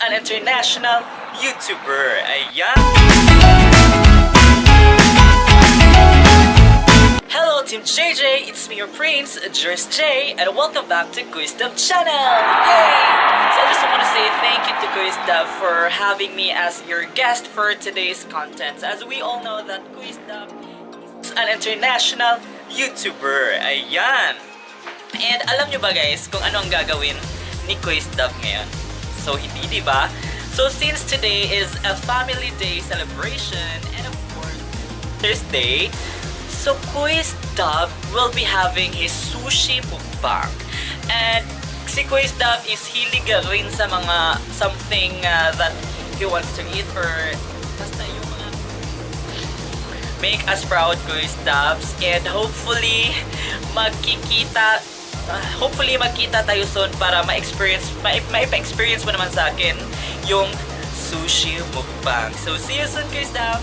an international YouTuber. Ayan! Hello Team JJ, it's me your Prince, Juris J, and welcome back to Kuisdub channel! Yay! So I just want to say thank you to Kuisdub for having me as your guest for today's content. As we all know that Kuisdub is an international YouTuber. Ayan! And alam nyo ba guys kung ano ang gagawin ni Kuisdub ngayon? So hindi, diba? So since today is a family day celebration and of course Thursday, so Kuisdub will be having his sushi mukbang. And si Kuisdub is hilig rin sa mga something that he wants to eat or basta yung mga make us proud Kuisdubs. And hopefully magkita tayo soon para ma-experience mo naman sa akin yung sushi mukbang. So see you soon Kuisdub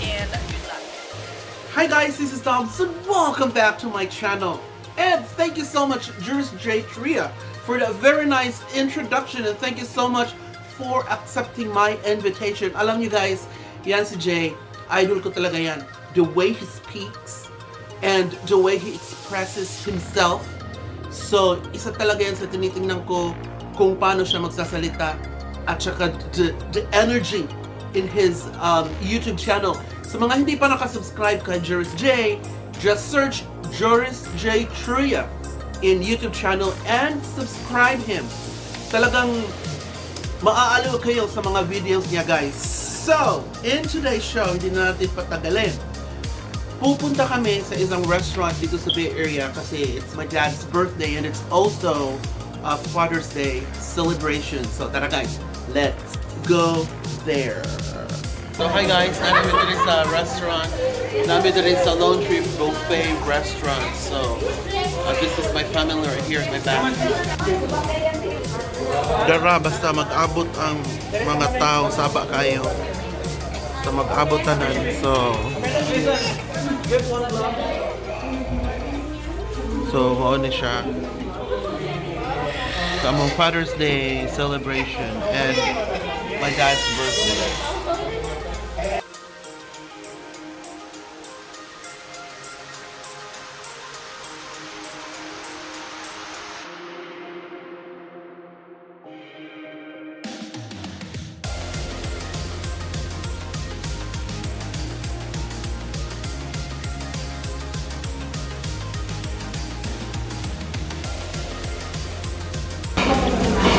and hi guys, this is Thompson. Welcome back to my channel. And thank you so much, Juris J. Tria, for that very nice introduction. And thank you so much for accepting my invitation. Alam niyo guys, yan si Jay. Idol ko talaga yan. The way he speaks and the way he expresses himself. So, isa talaga yan sa tinitingnan ko kung paano siya magsasalita at saka the energy in his YouTube channel. Sa mga hindi pa nakasubscribe kay Juris J, just search Juris J Tria in YouTube channel and subscribe him. Talagang maaaliw kayo sa mga videos niya guys. So, in today's show, hindi na natin patagalin. Pupunta kami sa isang restaurant dito sa Bay Area kasi it's my dad's birthday and it's also a Father's Day celebration. So tara guys, let's go there. So hi guys, namin dito sa restaurant. Namin dito sa Lone Tree Buffet Restaurant. So this is my family right here at my back. Dara, basta mag-abot ang mga tao, saba kayo. So mag-abot tanan. So ano siya. So among Father's Day celebration and my dad's birthday.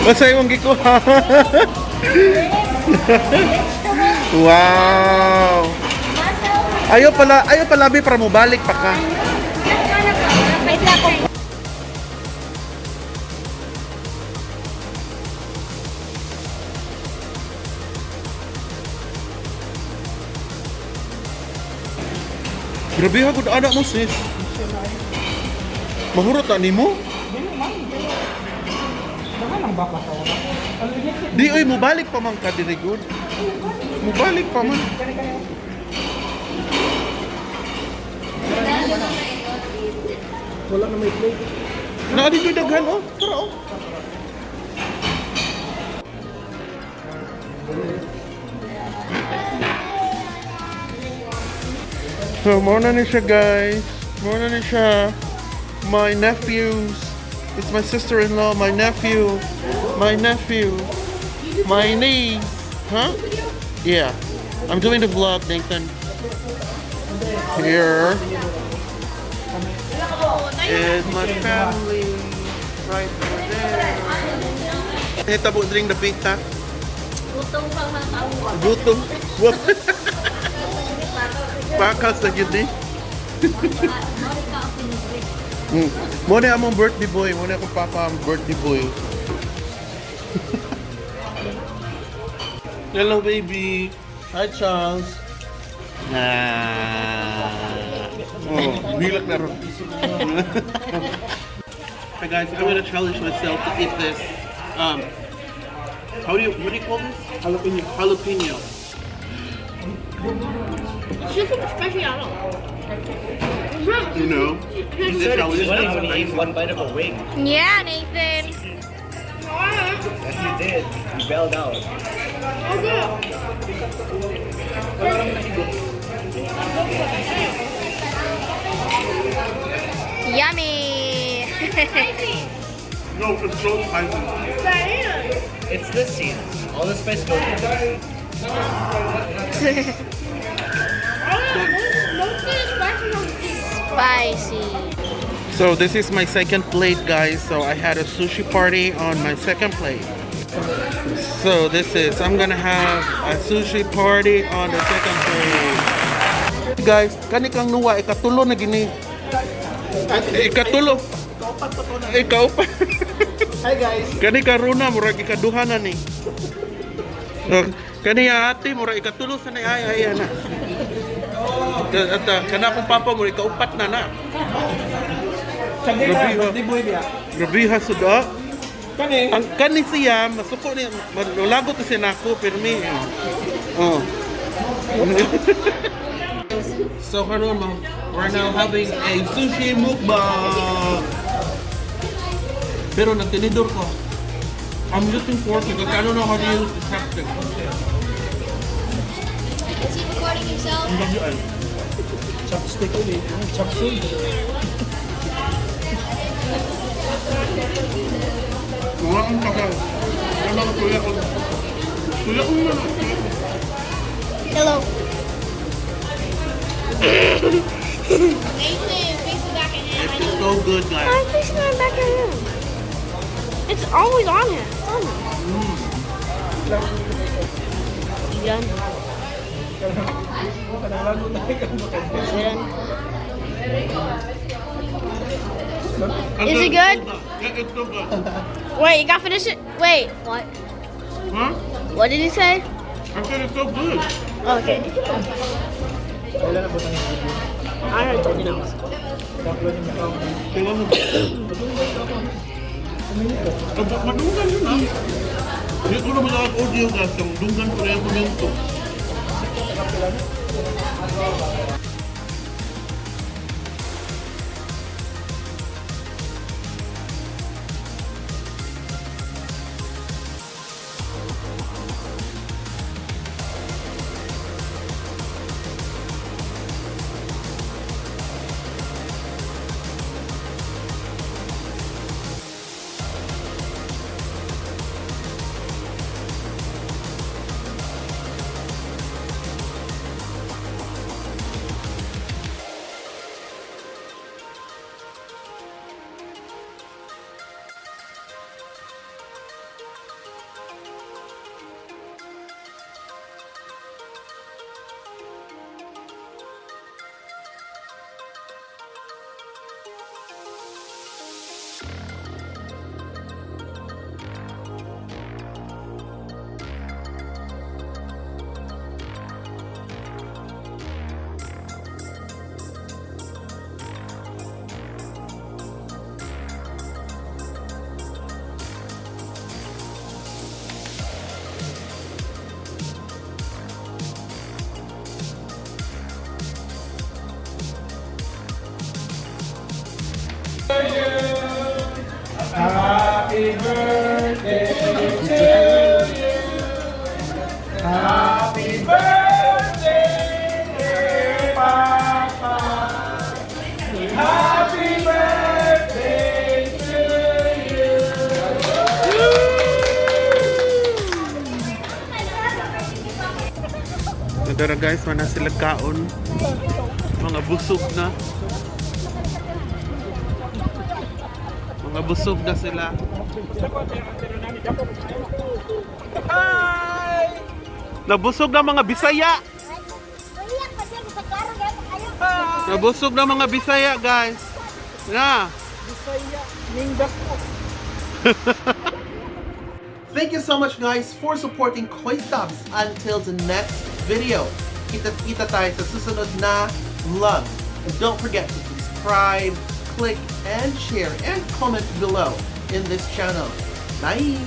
Basta yung gikuha. Wow. Ayaw pala bi para mo balik pa ka. Grabe ha gud anak mo sis. Mahurot ani mo? Di oy mubalik pa man ka diri good. Mubalik pa man. Wala na may plate. Na dito daghan oh. Tara oh. So morning ni siya guys. Morning ni siya. My nephews. It's my sister-in-law, my nephew, my niece. Huh? Yeah. I'm doing the vlog, Nathan. Here is my family right over there. Hitabo drink the pita. Gutong pang mga tao. Gutong. Pakas na yun eh. Muna among birthday boy. Muna akong papa ang birthday boy. Hello baby. Hi Charles. Oh, bilak na ron. Hi guys, I'm gonna challenge myself to eat this. What do you call this? Jalapeno. You know, One bite of a wing. Yeah, Nathan. Yes, you did. You bailed out. Yummy! No, it's so spicy. It's the seeds. All the spice goes in. Spicy. So this is my second plate, guys. So I had a sushi party on my second plate. So this is, I'm gonna have a sushi party on the second plate. Guys, kani kang nuwa, ikatulo na gini. Ikatulo. Ikaupat. Hi guys. Kani karuna, murag ikaduha na ni. Kani ate, murag ikatulo sa na, ay, na. At kana akong papa mo, ikaupat na na. Grabe ha, suda. Ang kani siya, masuko niya, malago to siya nako, pirmi. Oh. So karon mo, we're now having a sushi mukbang. Pero nagtinidor ko. I'm looking forward to it because I don't know how to use the chopstick. Is he recording himself? Chopstick ulit. Chopstick. Wala kang kakal. Wala kang kuya ko. Kuya ko na. Hello. Fix the back of him. It's so good, guys. I'm fixing my back of him. It's always on him. It's on him. You done? Is it good? Yeah, it's so good. Wait, you gotta finish it? Wait, what? Huh? What did he say? I said it's so good. Okay. Wala na po tayo video. I already told you no. Upload niya ako. Tingnan mo. Madunggan yun, ha? Hindi ko naman audio, guys. Yung dunggan ko rin yung komento. Happy birthday to you. Happy birthday, dear Papa. Happy birthday to you. Nadara guys, mana sila kaon. Mga busog na. Mga busog na sila. Hi! Nabusog na mga Bisaya. Nabusog na mga Bisaya, guys. Na. Thank you so much, guys, for supporting Koi Stops. Until the next video. Kita-kita tayo sa susunod na vlog. And don't forget to subscribe, click, and share, and comment below in this channel. Bye!